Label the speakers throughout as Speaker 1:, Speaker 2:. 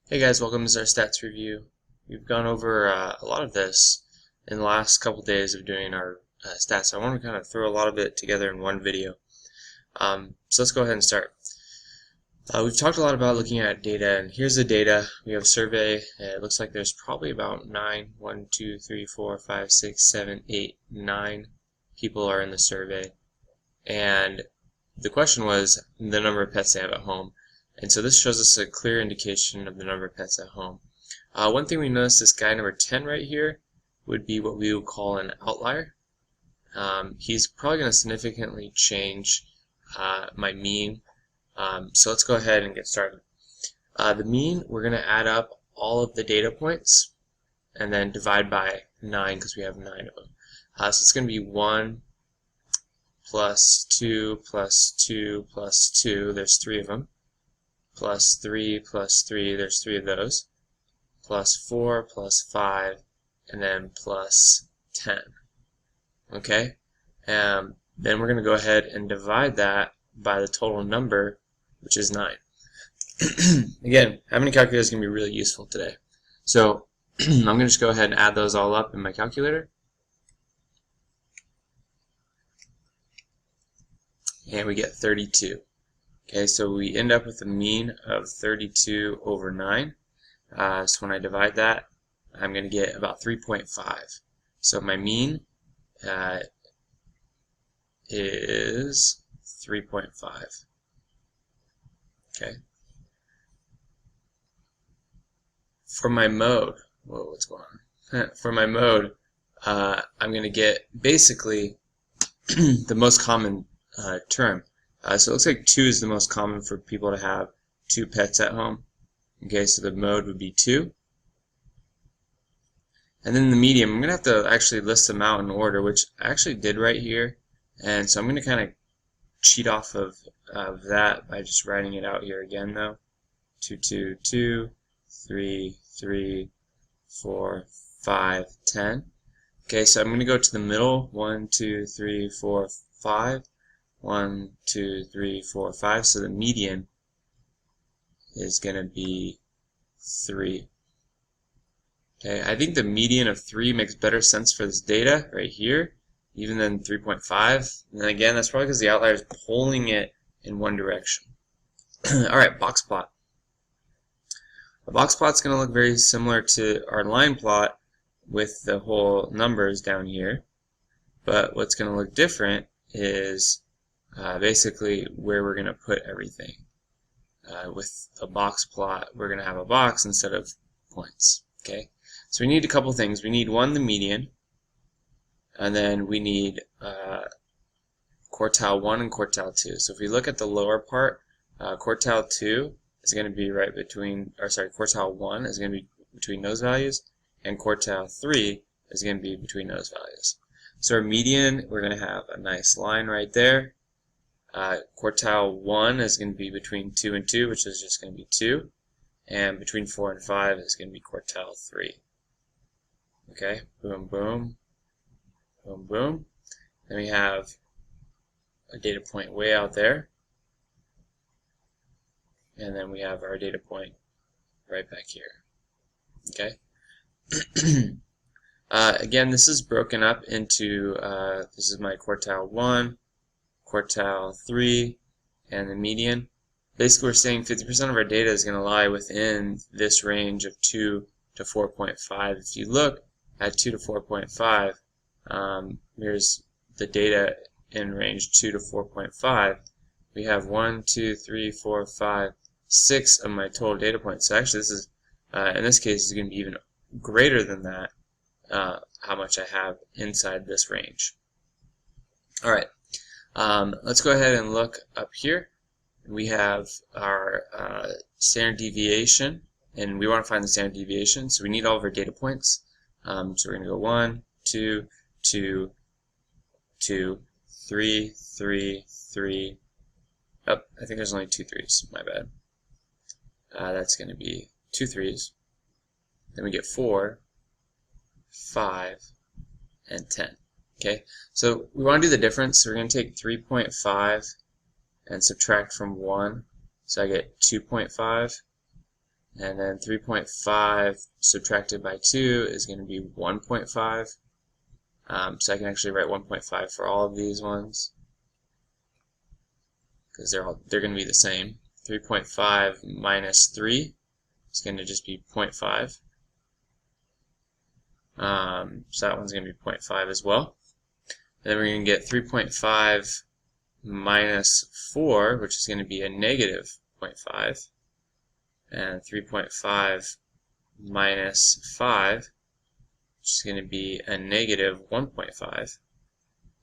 Speaker 1: Hey guys, welcome to our stats review. We've gone over a lot of this in the last couple days of doing our stats. I want to kind of throw a lot of it together in one video. So let's go ahead and start. We've talked a lot about looking at data, and here's the data. We have a survey. It looks like there's probably about 9 people are in the survey. And the question was the number of pets they have at home. And so this shows us a clear indication of the number of pets at home. One thing we noticed, this guy number 10 right here would be what we would call an outlier. He's probably going to significantly change my mean. So let's go ahead and get started. The mean, we're going to add up all of the data points and then divide by 9 because we have 9 of them. So it's going to be 1 plus 2 plus 2 plus 2, there's 3 of them, plus 3 plus 3, there's 3 of those, plus 4 plus 5, and then plus 10. Okay? Then we're going to go ahead and divide that by the total number, which is 9. Again, having a calculator is going to be really useful today. So I'm going to just go ahead and add those all up in my calculator. And we get 32. Okay, so we end up with a mean of 32 over 9. So when I divide that, I'm going to get about 3.5. So my mean is 3.5. Okay. For my mode, whoa, what's going on? For my mode, I'm going to get basically the most common term. So it looks like 2 is the most common for people to have 2 pets at home. Okay, so the mode would be 2. And then the medium, I'm going to have to actually list them out in order, which I actually did right here. And so I'm going to kind of cheat off of that by just writing it out here again, though. 2, 2, 2, 3, 3, 4, 5, 10. Okay, so I'm going to go to the middle. 1, 2, 3, 4, 5. 1, 2, 3, 4, 5. So the median is going to be 3. Okay, I think the median of 3 makes better sense for this data right here, even than 3.5. And again, that's probably because the outlier is pulling it in one direction. Alright, box plot. A box plot is going to look very similar to our line plot with the whole numbers down here. But what's going to look different is basically where we're going to put everything. With a box plot, we're going to have a box instead of points. Okay, so we need a couple things. We need the median, and then we need quartile 1 and quartile 2. So if we look at the lower part, quartile 2 is going to be right between, or sorry, quartile 1 is going to be between those values, and quartile 3 is going to be between those values. So our median, we're going to have a nice line right there. Quartile 1 is going to be between 2 and 2, which is just going to be 2. And between 4 and 5 is going to be quartile 3. Okay, boom, boom, boom, boom. Then we have a data point way out there. And then we have our data point right back here. Okay. Again, this is broken up into, this is my quartile 1, quartile 3, and the median. Basically, we're saying 50% of our data is going to lie within this range of 2 to 4.5. If you look at 2 to 4.5, here's the data in range 2 to 4.5. We have 1, 2, 3, 4, 5, 6 of my total data points. So actually, this is, in this case, is going to be even greater than that, how much I have inside this range. All right. Let's go ahead and look up here. We have our standard deviation, and we want to find the standard deviation, so we need all of our data points. So we're going to go 1, 2, 2, 2, 3, 3, 3. Oh, I think there's only 2 3s. My bad. That's going to be 2 3s. Then we get 4, 5, and 10. Okay, so we want to do the difference. So we're going to take 3.5 and subtract from 1. So I get 2.5. And then 3.5 subtracted by 2 is going to be 1.5. So I can actually write 1.5 for all of these ones because they're going to be the same. 3.5 minus 3 is going to just be 0.5. So that one's going to be 0.5 as well. And then we're going to get 3.5 minus 4, which is going to be a negative 0.5. And 3.5 minus 5, which is going to be a negative 1.5.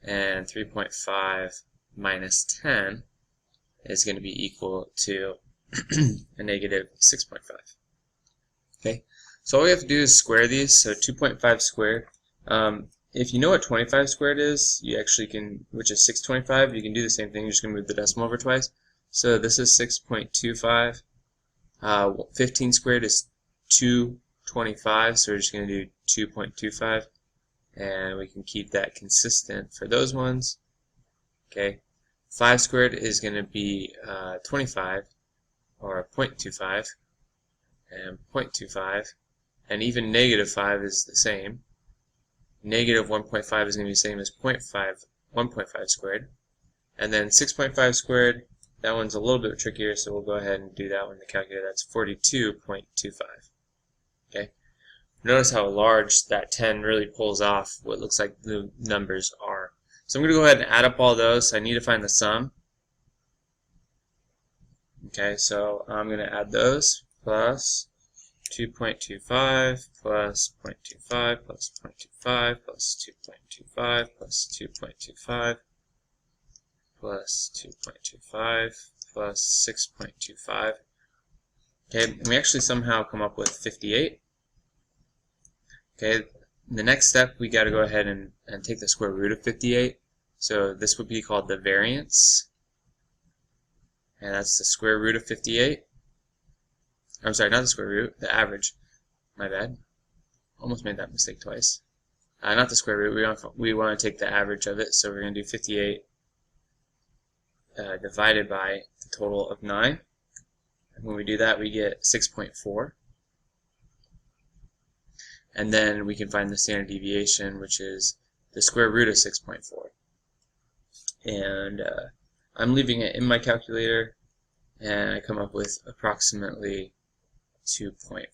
Speaker 1: And 3.5 minus 10 is going to be equal to a negative 6.5. Okay, so all we have to do is square these. So 2.5 squared. If you know what 25 squared is, you actually can, which is 625, you can do the same thing. You're just going to move the decimal over twice. So this is 6.25. 15 squared is 225, so we're just going to do 2.25, and we can keep that consistent for those ones. Okay, 5 squared is going to be 25, or 0.25, and 0.25, and even negative 5 is the same. Negative 1.5 is going to be the same as 1.5 squared, and then 6.5 squared, that one's a little bit trickier, so we'll go ahead and do that one in the calculator. That's 42.25. Okay. Notice how large that 10 really pulls off what looks like the numbers are. So I'm going to go ahead and add up all those. I need to find the sum. Okay, so I'm going to add those. Plus 2.25 plus 0.25 plus 0.25 plus 2.25 plus 2.25 plus 2.25 plus 6.25. Okay, and we actually somehow come up with 58. Okay, the next step, we got to go ahead and take the square root of 58. So this would be called the variance, and that's the square root of 58. I'm sorry, not the square root, the average. My bad. Almost made that mistake twice. Not the square root. We want to take the average of it, so we're going to do 58 divided by the total of 9. And when we do that, we get 6.4. And then we can find the standard deviation, which is the square root of 6.4. And I'm leaving it in my calculator, and I come up with approximately 2.5.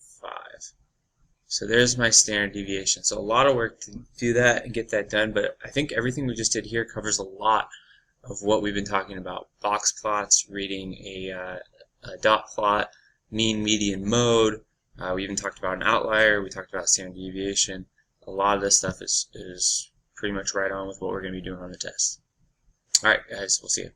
Speaker 1: So there's my standard deviation. So a lot of work to do that and get that done, but I think everything we just did here covers a lot of what we've been talking about. Box plots, reading a dot plot, mean, median, mode. We even talked about an outlier. We talked about standard deviation. A lot of this stuff is pretty much right on with what we're going to be doing on the test. Alright guys, we'll see you.